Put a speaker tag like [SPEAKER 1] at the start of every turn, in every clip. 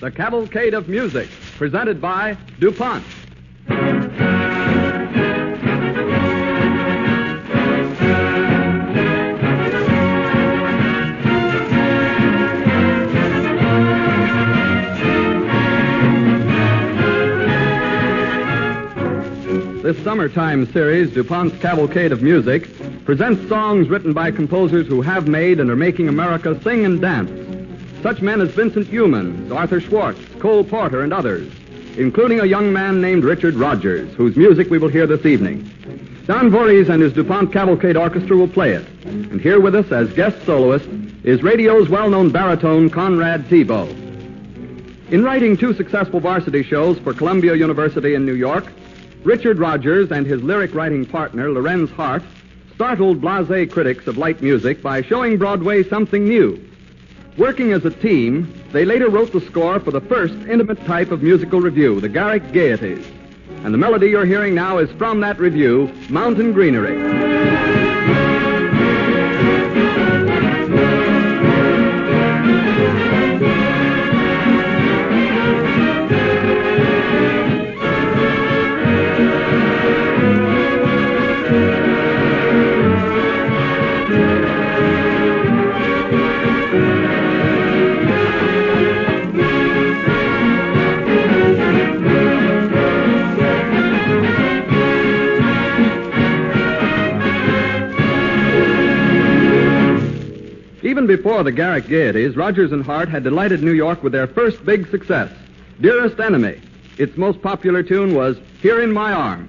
[SPEAKER 1] the Cavalcade of Music, presented by DuPont. This summertime series, DuPont's Cavalcade of Music, presents songs written by composers who have made and are making America sing and dance. Such men as Vincent Youmans, Arthur Schwartz, Cole Porter, and others, including a young man named Richard Rodgers, whose music we will hear this evening. Don Voorhees and his DuPont Cavalcade Orchestra will play it. And here with us as guest soloist is radio's well-known baritone CONRAD THIBAULT. In writing two successful varsity shows for Columbia University in New York, Richard Rodgers and his lyric writing partner, Lorenz Hart, startled blasé critics of light music by showing Broadway something new. Working as a team, they later wrote the score for the first intimate type of musical revue, the Garrick Gaieties. And the melody you're hearing now is from that revue, Mountain Greenery. Even before the Garrick Gaieties, Rodgers and Hart had delighted New York with their first big success, Dearest Enemy. Its most popular tune was Here in My Arms.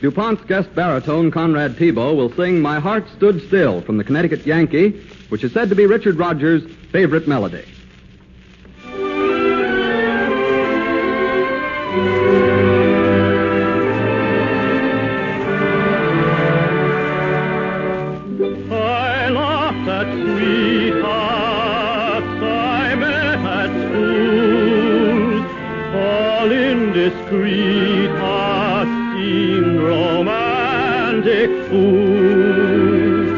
[SPEAKER 1] DuPont's guest baritone, Conrad Thibault, will sing My Heart Stood Still from the Connecticut Yankee, which is said to be Richard Rodgers' favorite melody.
[SPEAKER 2] I laughed at sweethearts I met at school. sweetheart seemed romantic fools.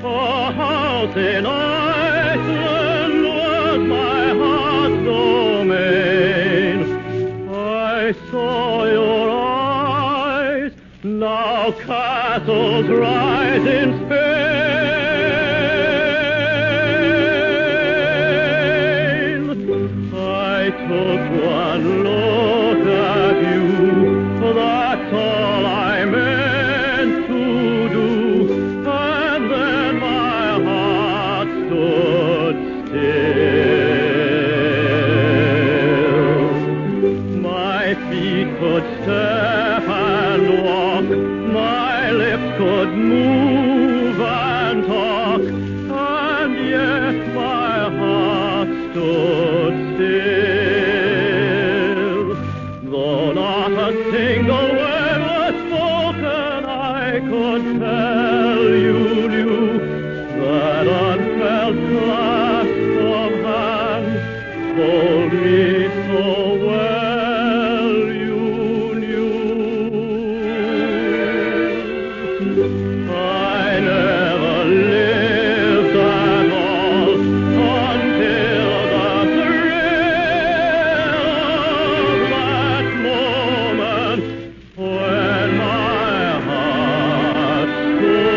[SPEAKER 2] A house in Iceland was my heart's domain. I saw your eyes, now castles rise in Spain. I took one look at you, that's all I meant to do, and then my heart stood still. My feet could step and walk, my lips could move and talk, and yet my heart stood still. Though not a single word was spoken, I could tell you knew that unfelt clasp of hands told me so well you knew. I never lived at all until the thrill of that moment when my heart stood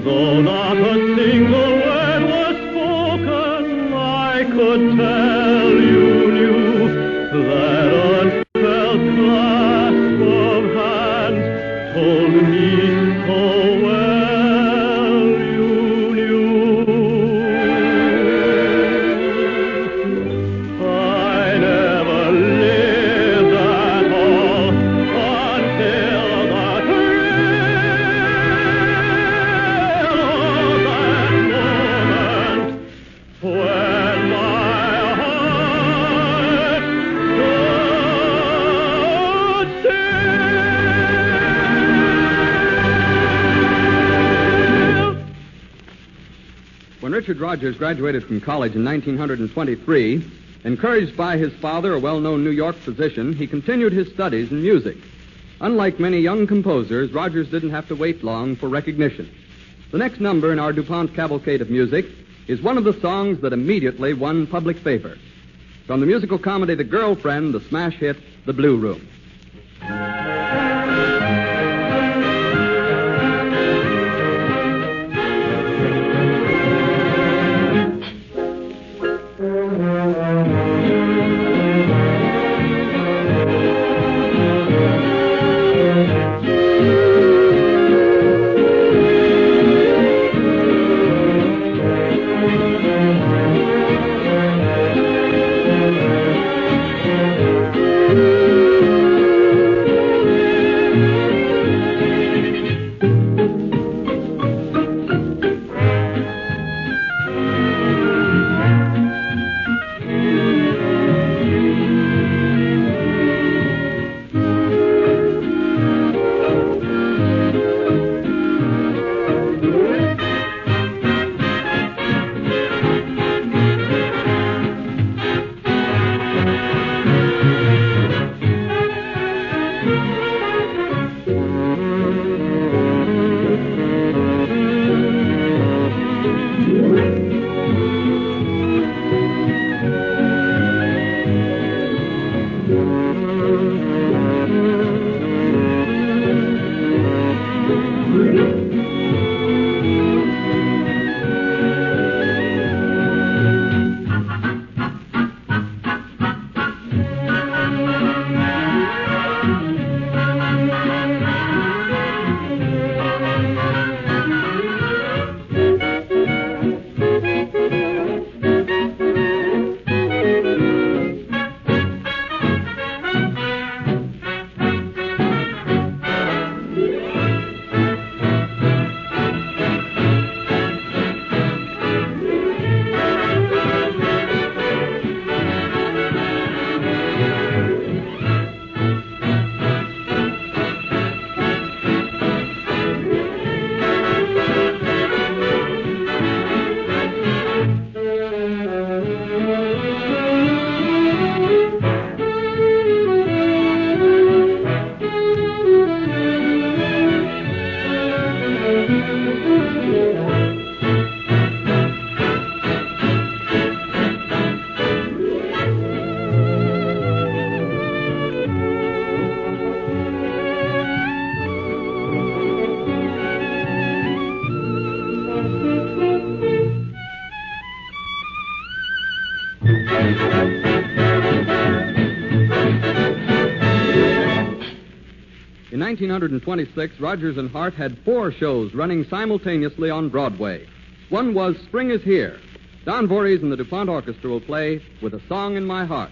[SPEAKER 2] Though not a single word was spoken, I could tell you knew that unfelt clasp of hands told me so well you knew. I never lived at all until the thrill of that moment when my heart stood still.
[SPEAKER 1] When Richard Rodgers graduated from college in 1923, encouraged by his father, a well-known New York physician, he continued his studies in music. Unlike many young composers, Rodgers didn't have to wait long for recognition. The next number in our DuPont Cavalcade of Music is one of the songs that immediately won public favor. From the musical comedy The Girlfriend, the smash hit, The Blue Room. In 1926, Rodgers and Hart had 4 shows running simultaneously on Broadway. One was Spring is Here. Don Voorhees and the DuPont Orchestra will play With a Song in My Heart.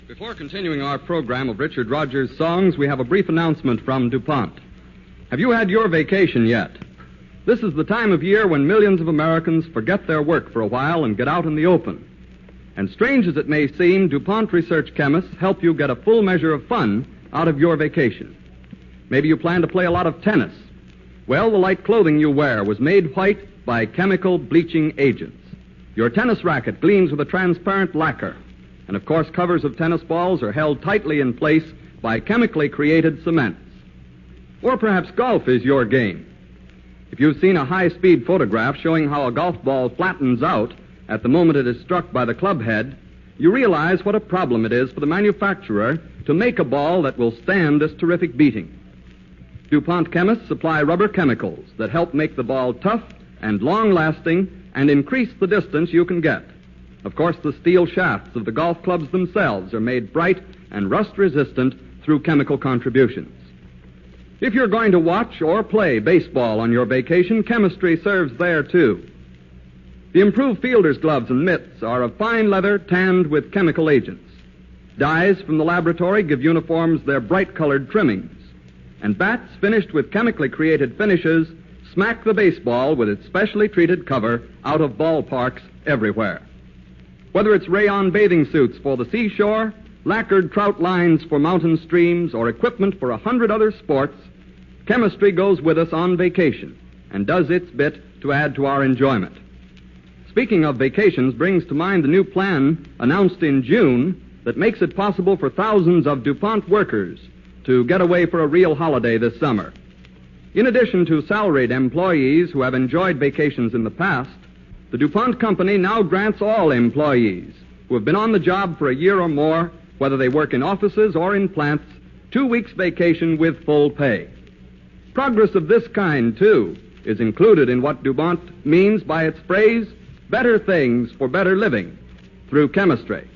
[SPEAKER 1] Before continuing our program of Richard Rodgers songs, we have a brief announcement from DuPont. Have you had your vacation yet? This is the time of year when millions of Americans forget their work for a while and get out in the open. And strange as it may seem, DuPont research chemists help you get a full measure of fun out of your vacation. Maybe you plan to play a lot of tennis. Well, the light clothing you wear was made white by chemical bleaching agents. Your tennis racket gleams with a transparent lacquer. And, of course, covers of tennis balls are held tightly in place by chemically created cements. Or perhaps golf is your game. If you've seen a high-speed photograph showing how a golf ball flattens out at the moment it is struck by the club head, you realize what a problem it is for the manufacturer to make a ball that will stand this terrific beating. DuPont chemists supply rubber chemicals that help make the ball tough and long-lasting and increase the distance you can get. Of course, the steel shafts of the golf clubs themselves are made bright and rust-resistant through chemical contributions. If you're going to watch or play baseball on your vacation, chemistry serves there, too. The improved fielder's gloves and mitts are of fine leather tanned with chemical agents. Dyes from the laboratory give uniforms their bright-colored trimmings. And bats finished with chemically created finishes smack the baseball with its specially treated cover out of ballparks everywhere. Whether it's rayon bathing suits for the seashore, lacquered trout lines for mountain streams, or equipment for 100 other sports, chemistry goes with us on vacation and does its bit to add to our enjoyment. Speaking of vacations brings to mind the new plan announced in June that makes it possible for thousands of DuPont workers to get away for a real holiday this summer. In addition to salaried employees who have enjoyed vacations in the past, the DuPont Company now grants all employees who have been on the job for a year or more, whether they work in offices or in plants, 2 weeks vacation with full pay. Progress of this kind, too, is included in what DuPont means by its phrase, better things for better living, through chemistry.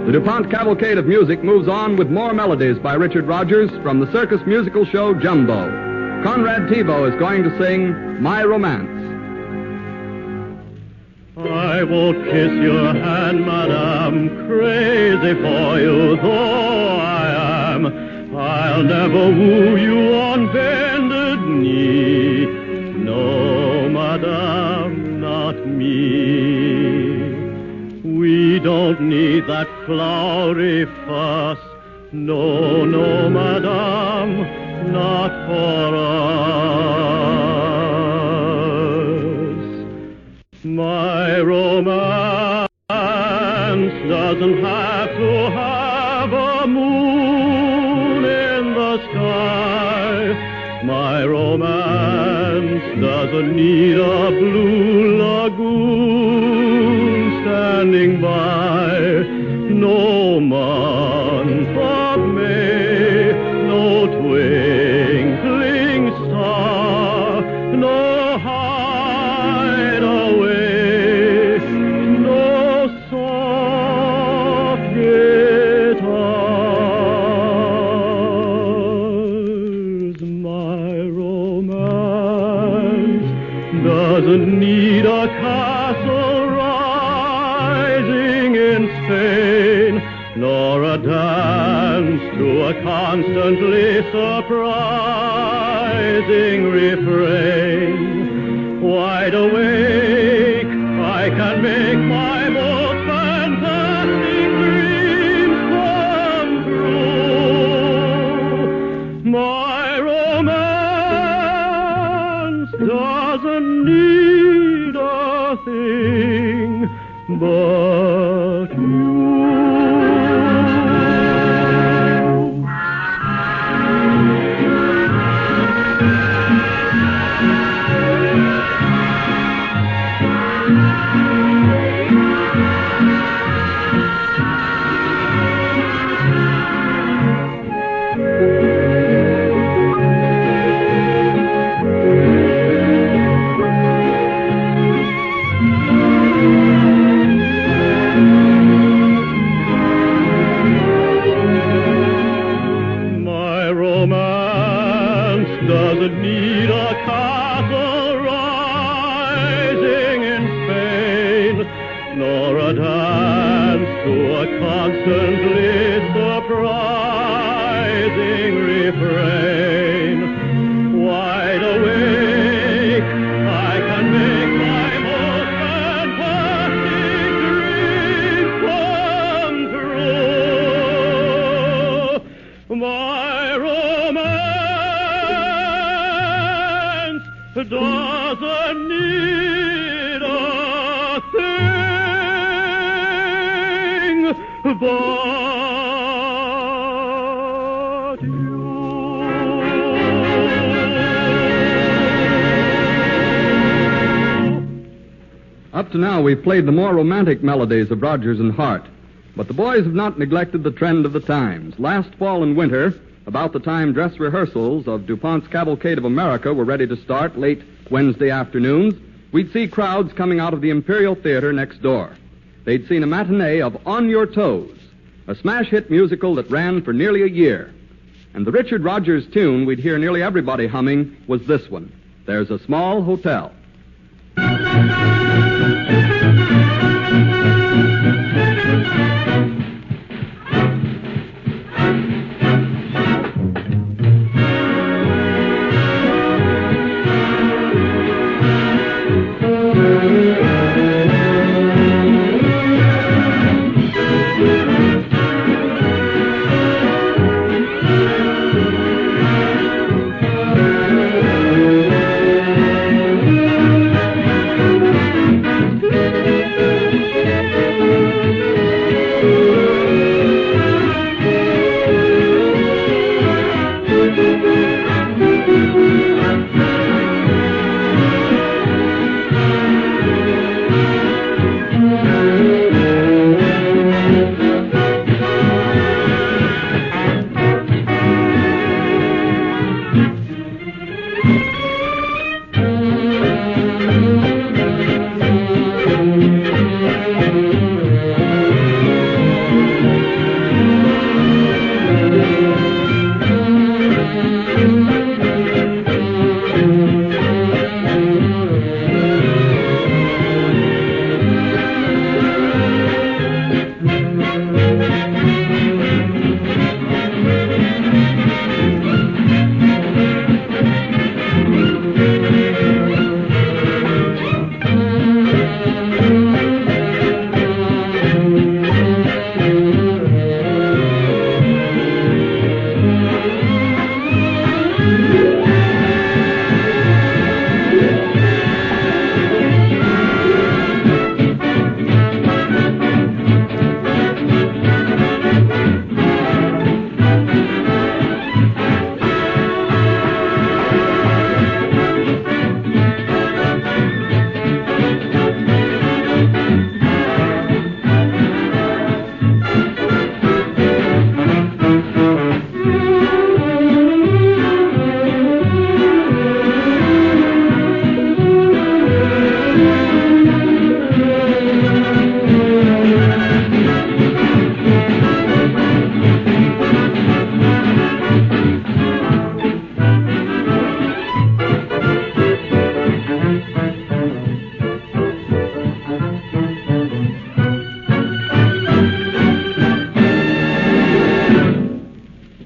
[SPEAKER 1] The DuPont Cavalcade of Music moves on with more melodies by Richard Rodgers from the circus musical show Jumbo. Conrad Thibault is going to sing My Romance.
[SPEAKER 2] I won't kiss your hand, madame, crazy for you though I am. I'll never woo you on bended knee. No, madame, not me. We don't need that flowery fuss. No, no, madame, not for us. My romance doesn't have to have a moon in the sky. My romance doesn't need a blue lagoon standing by. No month of May, no twinkling star, no hideaway, no soft guitars. My romance doesn't need a castle rising in Spain, nor a dance to a constantly surprising refrain. Wide awake, I can make my most fantastic dreams come true. My romance doesn't need a thing but you. Doesn't need a castle rising in Spain, nor a dance to a constantly surprising refrain. Wide awake, I can make my most fantastic dreams come true. My romance doesn't need a thing but you.
[SPEAKER 1] Up to now, we've played the more romantic melodies of Rodgers and Hart, but the boys have not neglected the trend of the times. Last fall and winter, about the time dress rehearsals of DuPont's Cavalcade of America were ready to start late Wednesday afternoons, we'd see crowds coming out of the Imperial Theater next door. They'd seen a matinee of On Your Toes, a smash hit musical that ran for nearly a year. And the Richard Rodgers tune we'd hear nearly everybody humming was this one, There's a Small Hotel.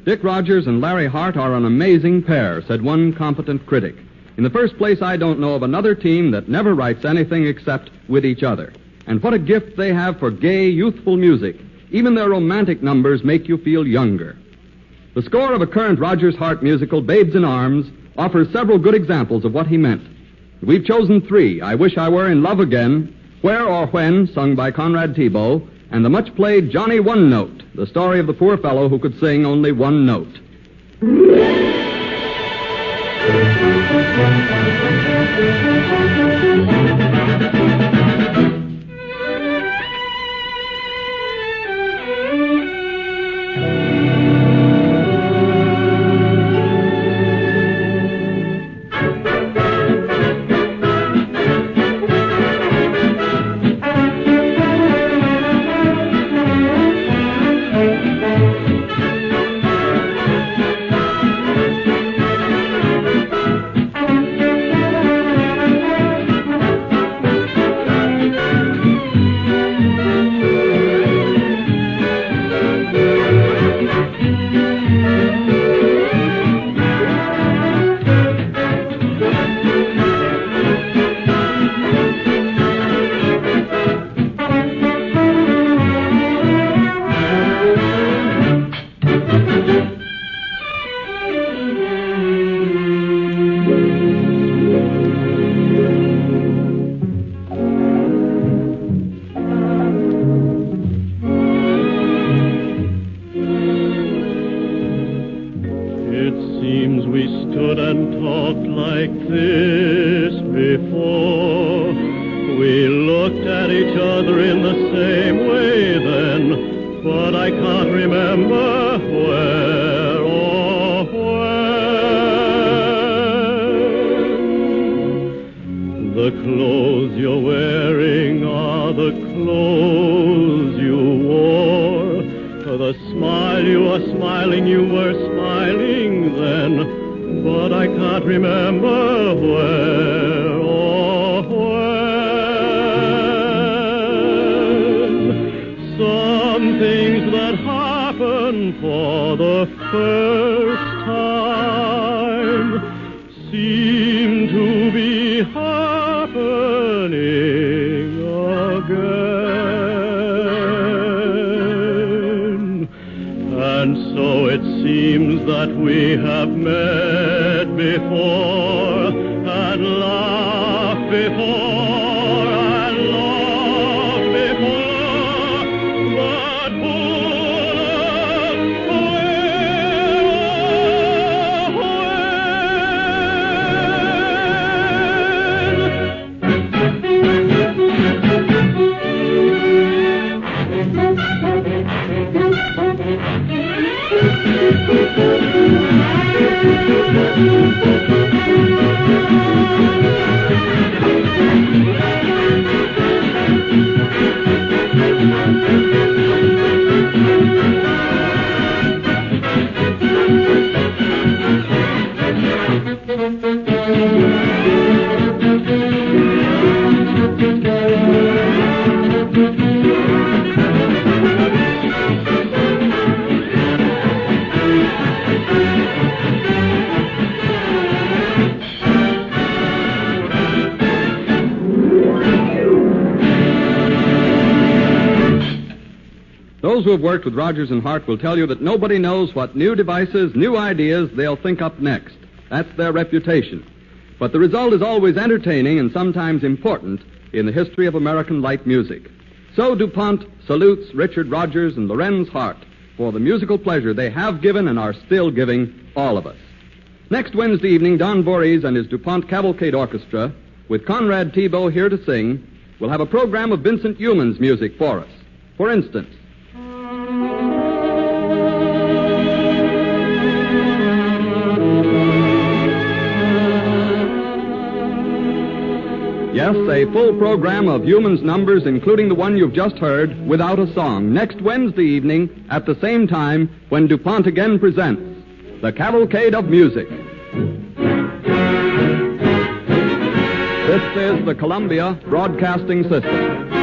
[SPEAKER 1] Dick Rogers and Larry Hart are an amazing pair, said one competent critic. In the first place, I don't know of another team that never writes anything except with each other. And what a gift they have for gay, youthful music. Even their romantic numbers make you feel younger. The score of a current Rogers-Hart musical, Babes in Arms, offers several good examples of what he meant. We've chosen three: I Wish I Were in Love Again, Where or When, sung by CONRAD, and the much-played Johnny One Note, the story of the poor fellow who could sing only one note.
[SPEAKER 2] The clothes you're wearing are the clothes you wore. The smile you are smiling, you were smiling then. But I can't remember where or when. Some things that happen for the first time seem to be happening again. And so it seems that we have met before and laughed before and loved before, but who Those who have worked with Rogers and Hart will tell you that nobody knows what new devices, new ideas they'll think up next. That's their reputation. But the result is always entertaining and sometimes important in the history of American light music. So DuPont salutes Richard Rogers and Lorenz Hart for the musical pleasure they have given and are still giving all of us. Next Wednesday evening, Don Voorhees and his DuPont Cavalcade Orchestra, with CONRAD here to sing, will have a program of Vincent Youmans music for us. For instance, yes, a full program of Youmans numbers, including the one you've just heard, without a song, next Wednesday evening at the same time when DuPont again presents the Cavalcade of Music. This is the Columbia Broadcasting System.